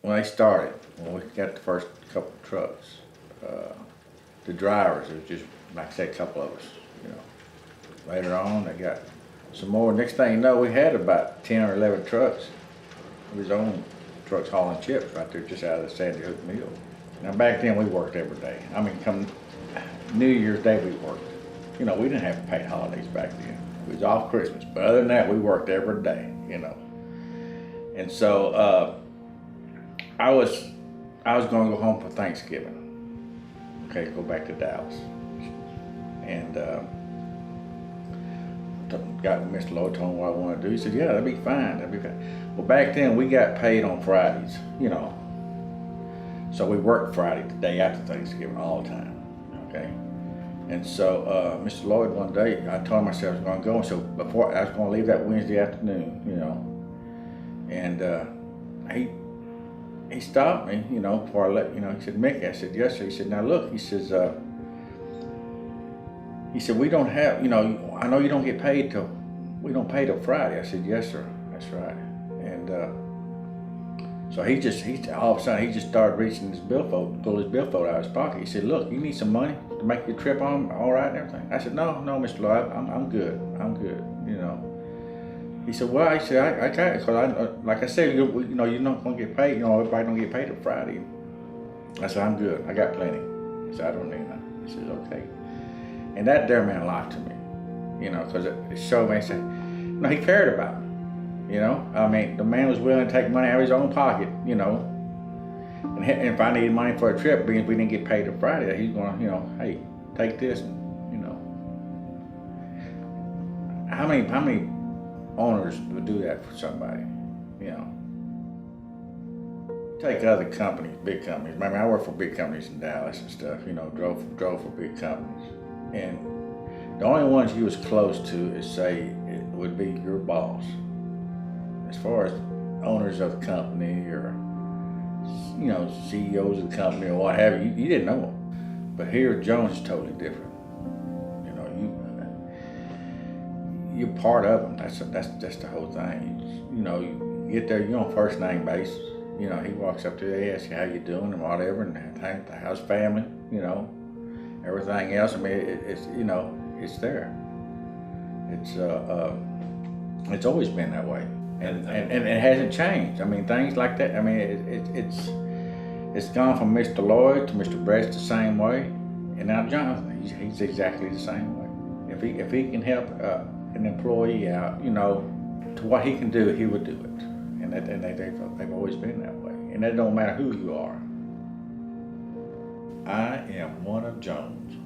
when they started, when we got the first couple of trucks, the drivers, it was just, like I said, a couple of us, you know. Later on, they got some more. Next thing you know, we had about 10 or 11 trucks. It was on trucks hauling chips right there just out of the Sandy Hook mill. Now back then we worked every day. I mean, come New Year's Day we worked. You know, we didn't have paid holidays back then. We was off Christmas, but other than that, we worked every day, you know. And so I was going to go home for Thanksgiving. Okay, go back to Dallas, and got Mr. Lloyd, told him what I wanted to do. He said, "Yeah, that'd be fine. That'd be fine." Well, back then we got paid on Fridays, you know. So we worked Friday, the day after Thanksgiving, all the time. Okay. And so Mr. Lloyd, one day, I told myself I was going to go. So before I was going to leave that Wednesday afternoon, you know, and he stopped me, you know, before I left. You know, he said, "Mickey," I said, "Yes, sir." He said, "Now look," he says, "We don't have, you know, I know you don't get paid we don't pay till Friday." I said, "Yes, sir, that's right." And so he all of a sudden he just started reaching his billfold, pulled his billfold out of his pocket. He said, "Look, you need some money to make your trip on all right and everything." I said, No, Mr. Lloyd, I'm good, you know." He said, "Well," I said, I got it, because like I said, you know, you're not gonna get paid. You know, everybody don't get paid till Friday." I said, "I'm good. I got plenty." He said, "I don't need nothing." He said, "Okay." And that there meant a lot to me, you know, because it showed me, he cared about me. You know, I mean, the man was willing to take money out of his own pocket, you know, and if I needed money for a trip, being we didn't get paid till Friday, he's going to, you know, "Hey, take this," and, you know. How many owners would do that for somebody, you know? Take other companies, big companies. I mean, I worked for big companies in Dallas and stuff, you know, drove for big companies. And the only ones you was close to is, say, it would be your boss. As far as owners of the company or, you know, CEOs of the company or what have you, you didn't know them. But here, Jones is totally different. You know, you're part of them. That's the whole thing. You know, you get there, you're on first name basis. You know, he walks up to you, he asks you how you doing and whatever, and how's family, you know, everything else. I mean, it's you know, it's there. It's always been that way. And it hasn't changed. I mean, things like that. I mean, it's gone from Mr. Lloyd to Mr. Brett the same way, and now Jonathan, he's exactly the same way. If he can help an employee out, you know, to what he can do, he would do it. And they've always been that way. And that don't matter who you are. I am one of Jones.